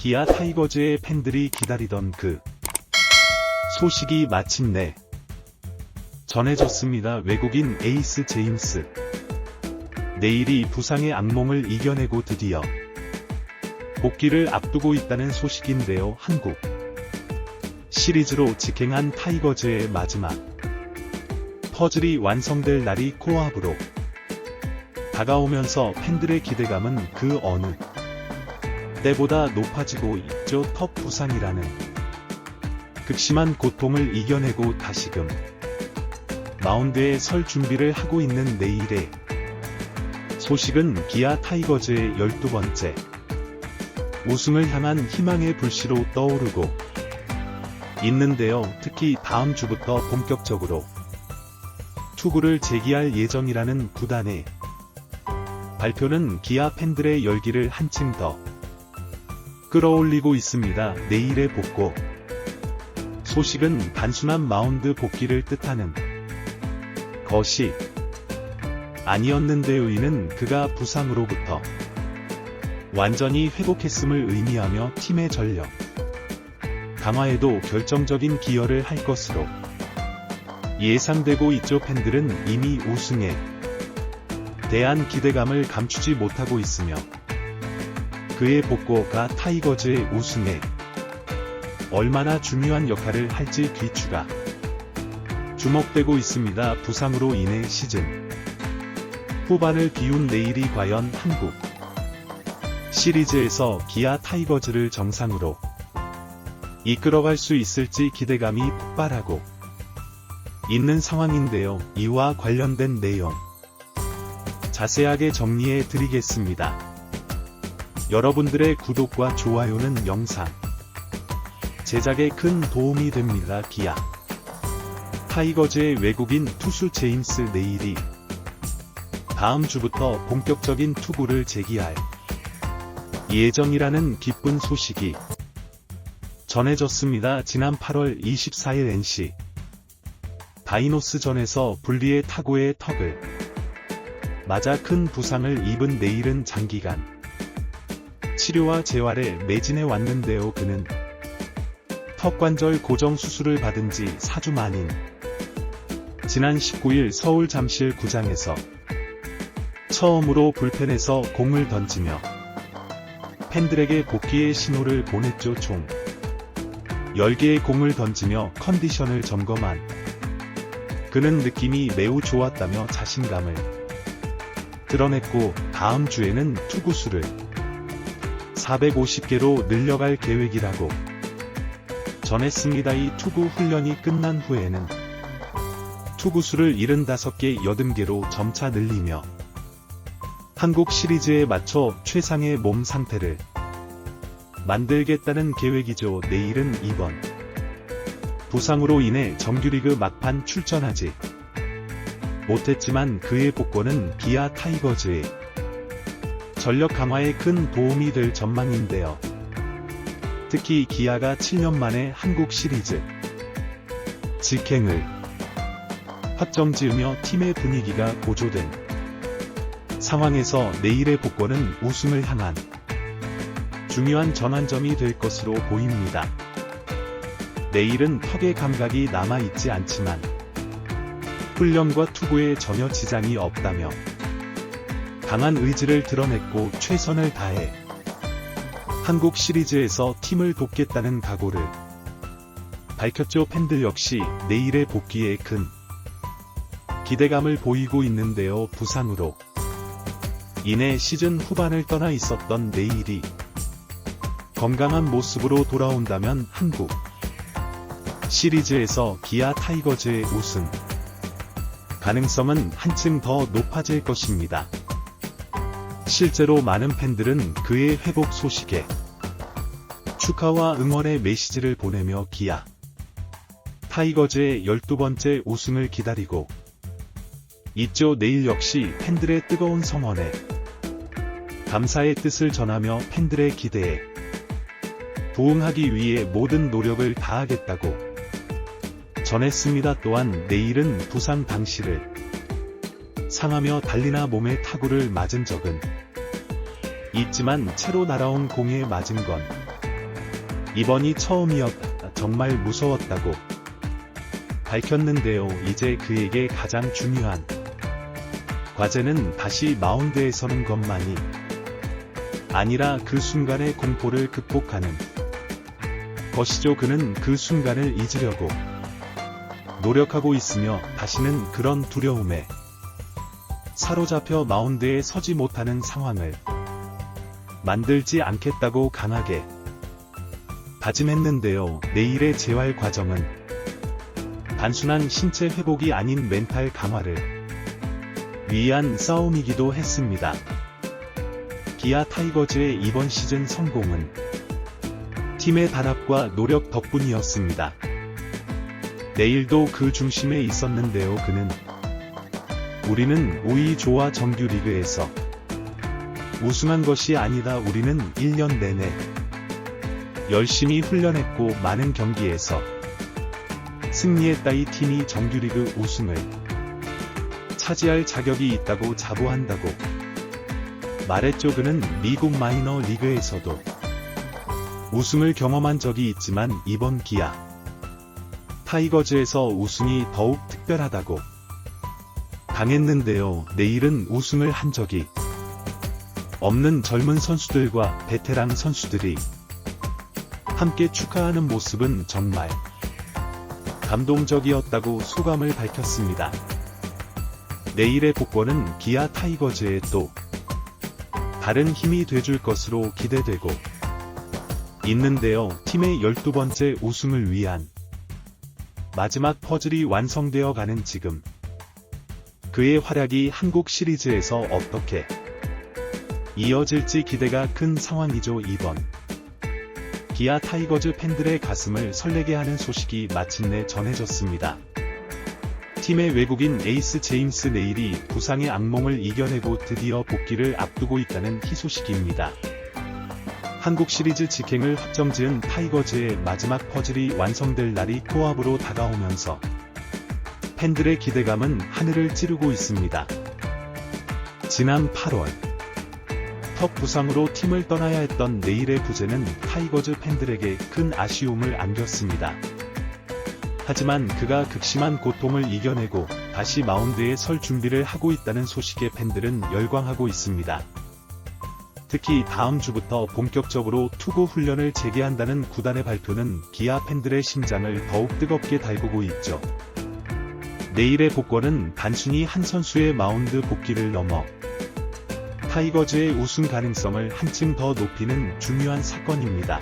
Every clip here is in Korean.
기아 타이거즈의 팬들이 기다리던 그 소식이 마침내 전해졌습니다. 외국인 에이스 제임스. 내일이 부상의 악몽을 이겨내고 드디어 복귀를 앞두고 있다는 소식인데요. 한국 시리즈로 직행한 타이거즈의 마지막 퍼즐이 완성될 날이 코앞으로 다가오면서 팬들의 기대감은 그 어느 때보다 높아지고 있죠. 턱 부상이라는 극심한 고통을 이겨내고 다시금 마운드에 설 준비를 하고 있는 내일의 소식은 기아 타이거즈의 12번째 우승을 향한 희망의 불씨로 떠오르고 있는데요. 특히 다음 주부터 본격적으로 투구를 재기할 예정이라는 구단의 발표는 기아 팬들의 열기를 한층 더 끌어올리고 있습니다. 내일의 복고 소식은 단순한 마운드 복귀를 뜻하는 것이 아니었는데요. 이는 그가 부상으로부터 완전히 회복했음을 의미하며 팀의 전력 강화에도 결정적인 기여를 할 것으로 예상되고 있죠. 팬들은 이미 우승에 대한 기대감을 감추지 못하고 있으며 그의 복고가 타이거즈의 우승에 얼마나 중요한 역할을 할지 귀추가 주목되고 있습니다. 부상으로 인해 시즌 후반을 비운 내일이 과연 한국 시리즈에서 기아 타이거즈를 정상으로 이끌어갈 수 있을지 기대감이 폭발하고 있는 상황인데요. 이와 관련된 내용 자세하게 정리해 드리겠습니다. 여러분들의 구독과 좋아요는 영상 제작에 큰 도움이 됩니다. 기아 타이거즈의 외국인 투수 제임스 내일이 다음 주부터 본격적인 투구를 재기할 예정이라는 기쁜 소식이 전해졌습니다. 지난 8월 24일 NC 다이노스전에서 분리의 타구의 턱을 맞아 큰 부상을 입은 내일은 장기간 치료와 재활에 매진해 왔는데요. 그는 턱관절 고정 수술을 받은 지 4주 만인 지난 19일 서울 잠실 구장에서 처음으로 불펜에서 공을 던지며 팬들에게 복귀의 신호를 보냈죠. 총 10개의 공을 던지며 컨디션을 점검한 그는 느낌이 매우 좋았다며 자신감을 드러냈고 다음 주에는 투구수를 450개로 늘려갈 계획이라고 전했습니다. 이 투구 훈련이 끝난 후에는 투구수를 75개, 80개로 점차 늘리며 한국 시리즈에 맞춰 최상의 몸 상태를 만들겠다는 계획이죠. 내일은 이번 부상으로 인해 정규리그 막판 출전하지 못했지만 그의 복권은 기아 타이거즈의 전력 강화에 큰 도움이 될 전망인데요. 특히 기아가 7년 만에 한국 시리즈 직행을 확정지으며 팀의 분위기가 고조된 상황에서 내일의 복권은 우승을 향한 중요한 전환점이 될 것으로 보입니다. 내일은 턱의 감각이 남아있지 않지만 훈련과 투구에 전혀 지장이 없다며 강한 의지를 드러냈고 최선을 다해 한국 시리즈에서 팀을 돕겠다는 각오를 밝혔죠. 팬들 역시 내일의 복귀에 큰 기대감을 보이고 있는데요. 부상으로 인해 시즌 후반을 떠나 있었던 내일이 건강한 모습으로 돌아온다면 한국 시리즈에서 기아 타이거즈의 우승 가능성은 한층 더 높아질 것입니다. 실제로 많은 팬들은 그의 회복 소식에 축하와 응원의 메시지를 보내며 기아 타이거즈의 12번째 우승을 기다리고 있죠. 내일 역시 팬들의 뜨거운 성원에 감사의 뜻을 전하며 팬들의 기대에 부응하기 위해 모든 노력을 다하겠다고 전했습니다. 또한 내일은 부상 당시를 상하며 달리나 몸에 타구를 맞은 적은 있지만 채로 날아온 공에 맞은 건 이번이 처음이었다. 정말 무서웠다고 밝혔는데요. 이제 그에게 가장 중요한 과제는 다시 마운드에 서는 것만이 아니라 그 순간의 공포를 극복하는 것이죠. 그는 그 순간을 잊으려고 노력하고 있으며 다시는 그런 두려움에 사로잡혀 마운드에 서지 못하는 상황을 만들지 않겠다고 강하게 다짐했는데요. 내일의 재활 과정은 단순한 신체 회복이 아닌 멘탈 강화를 위한 싸움이기도 했습니다. 기아 타이거즈의 이번 시즌 성공은 팀의 단합과 노력 덕분이었습니다. 내일도 그 중심에 있었는데요. 그는 우리는 5위 조화 정규리그에서 우승한 것이 아니다. 우리는 1년 내내 열심히 훈련했고 많은 경기에서 승리했다. 이 팀이 정규리그 우승을 차지할 자격이 있다고 자부한다고 말했죠. 그는 미국 마이너 리그에서도 우승을 경험한 적이 있지만 이번 기아 타이거즈에서 우승이 더욱 특별하다고 당했는데요. 내일은 우승을 한 적이 없는 젊은 선수들과 베테랑 선수들이 함께 축하하는 모습은 정말 감동적이었다고 소감을 밝혔습니다. 내일의 복권은 기아 타이거즈에 또 다른 힘이 돼줄 것으로 기대되고 있는데요. 팀의 12번째 우승을 위한 마지막 퍼즐이 완성되어 가는 지금 그의 활약이 한국 시리즈에서 어떻게 이어질지 기대가 큰 상황이죠. 이번 기아 타이거즈 팬들의 가슴을 설레게 하는 소식이 마침내 전해졌습니다. 팀의 외국인 에이스 제임스 네일이 부상의 악몽을 이겨내고 드디어 복귀를 앞두고 있다는 희소식입니다. 한국 시리즈 직행을 확정지은 타이거즈의 마지막 퍼즐이 완성될 날이 코앞으로 다가오면서 팬들의 기대감은 하늘을 찌르고 있습니다. 지난 8월 턱 부상으로 팀을 떠나야 했던 네일의 부재는 타이거즈 팬들에게 큰 아쉬움을 안겼습니다. 하지만 그가 극심한 고통을 이겨내고 다시 마운드에 설 준비를 하고 있다는 소식에 팬들은 열광하고 있습니다. 특히 다음 주부터 본격적으로 투구 훈련을 재개한다는 구단의 발표는 기아 팬들의 심장을 더욱 뜨겁게 달구고 있죠. 내일의 복권은 단순히 한 선수의 마운드 복귀를 넘어 타이거즈의 우승 가능성을 한층 더 높이는 중요한 사건입니다.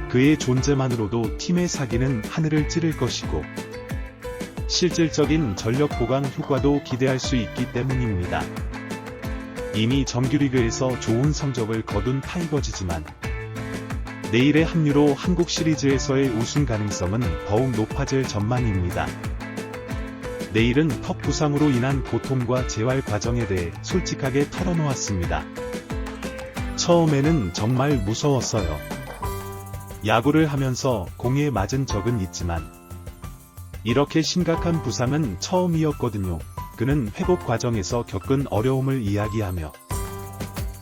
그의 존재만으로도 팀의 사기는 하늘을 찌를 것이고 실질적인 전력 보강 효과도 기대할 수 있기 때문입니다. 이미 정규리그에서 좋은 성적을 거둔 타이거즈지만 내일의 합류로 한국 시리즈에서의 우승 가능성은 더욱 높아질 전망입니다. 내일은 턱 부상으로 인한 고통과 재활 과정에 대해 솔직하게 털어놓았습니다. 처음에는 정말 무서웠어요. 야구를 하면서 공에 맞은 적은 있지만 이렇게 심각한 부상은 처음이었거든요. 그는 회복 과정에서 겪은 어려움을 이야기하며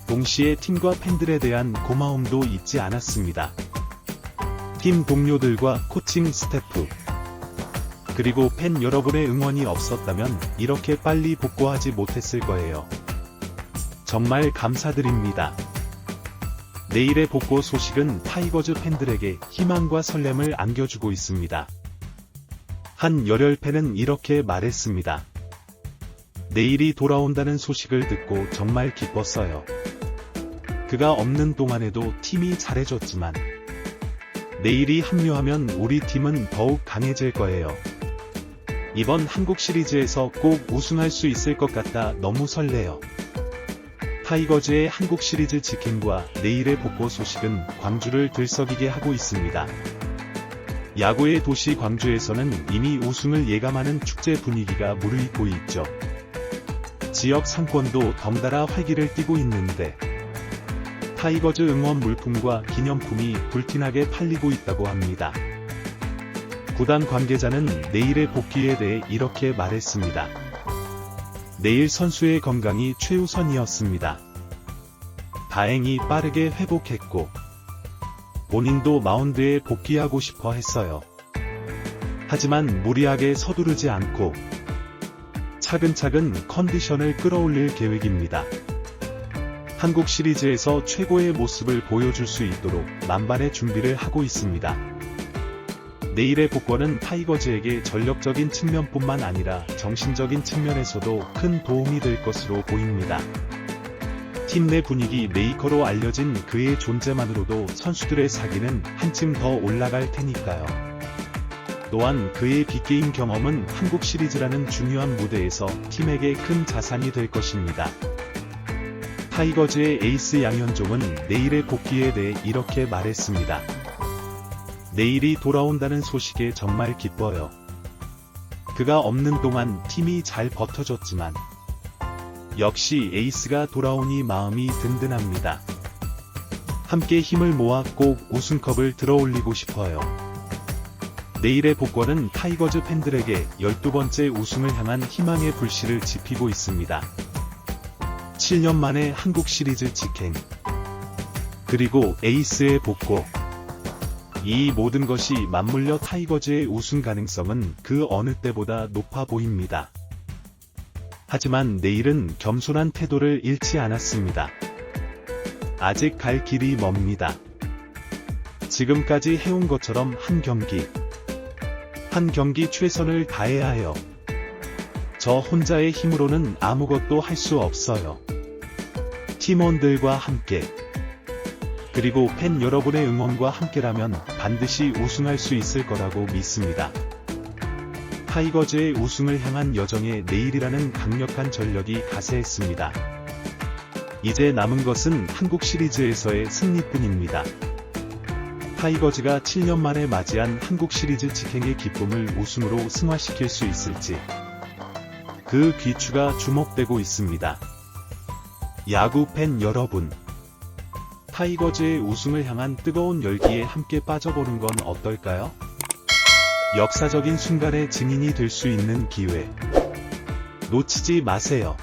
동시에 팀과 팬들에 대한 고마움도 잊지 않았습니다. 팀 동료들과 코칭 스태프 그리고 팬 여러분의 응원이 없었다면 이렇게 빨리 복구하지 못했을 거예요. 정말 감사드립니다. 내일의 복구 소식은 타이거즈 팬들에게 희망과 설렘을 안겨주고 있습니다. 한 열혈 팬은 이렇게 말했습니다. 내일이 돌아온다는 소식을 듣고 정말 기뻤어요. 그가 없는 동안에도 팀이 잘해줬지만 내일이 합류하면 우리 팀은 더욱 강해질 거예요. 이번 한국 시리즈에서 꼭 우승할 수 있을 것 같아 너무 설레요. 타이거즈의 한국 시리즈 직행과 내일의 복구 소식은 광주를 들썩이게 하고 있습니다. 야구의 도시 광주에서는 이미 우승을 예감하는 축제 분위기가 무르익고 있죠. 지역 상권도 덩달아 활기를 띠고 있는데 타이거즈 응원 물품과 기념품이 불티나게 팔리고 있다고 합니다. 구단 관계자는 내일의 복귀에 대해 이렇게 말했습니다. 내일 선수의 건강이 최우선이었습니다. 다행히 빠르게 회복했고 본인도 마운드에 복귀하고 싶어 했어요. 하지만 무리하게 서두르지 않고 차근차근 컨디션을 끌어올릴 계획입니다. 한국 시리즈에서 최고의 모습을 보여줄 수 있도록 만반의 준비를 하고 있습니다. 내일의 복권은 타이거즈에게 전력적인 측면뿐만 아니라 정신적인 측면에서도 큰 도움이 될 것으로 보입니다. 팀 내 분위기 메이커로 알려진 그의 존재만으로도 선수들의 사기는 한층 더 올라갈 테니까요. 또한 그의 빅게임 경험은 한국 시리즈라는 중요한 무대에서 팀에게 큰 자산이 될 것입니다. 타이거즈의 에이스 양현종은 내일의 복귀에 대해 이렇게 말했습니다. 내일이 돌아온다는 소식에 정말 기뻐요. 그가 없는 동안 팀이 잘 버텨줬지만 역시 에이스가 돌아오니 마음이 든든합니다. 함께 힘을 모아 꼭 우승컵을 들어올리고 싶어요. 내일의 복권은 타이거즈 팬들에게 12번째 우승을 향한 희망의 불씨를 지피고 있습니다. 7년 만에 한국 시리즈 직행, 그리고 에이스의 복구. 이 모든 것이 맞물려 타이거즈의 우승 가능성은 그 어느 때보다 높아 보입니다. 하지만 내일은 겸손한 태도를 잃지 않았습니다. 아직 갈 길이 멉니다. 지금까지 해온 것처럼 한 경기 최선을 다해야 해요. 저 혼자의 힘으로는 아무것도 할 수 없어요. 팀원들과 함께, 그리고 팬 여러분의 응원과 함께라면 반드시 우승할 수 있을 거라고 믿습니다. 타이거즈의 우승을 향한 여정에 내일이라는 강력한 전력이 가세했습니다. 이제 남은 것은 한국 시리즈에서의 승리뿐입니다. 타이거즈가 7년 만에 맞이한 한국 시리즈 직행의 기쁨을 우승으로 승화시킬 수 있을지, 그 귀추가 주목되고 있습니다. 야구 팬 여러분, 타이거즈의 우승을 향한 뜨거운 열기에 함께 빠져보는 건 어떨까요? 역사적인 순간의 증인이 될 수 있는 기회, 놓치지 마세요.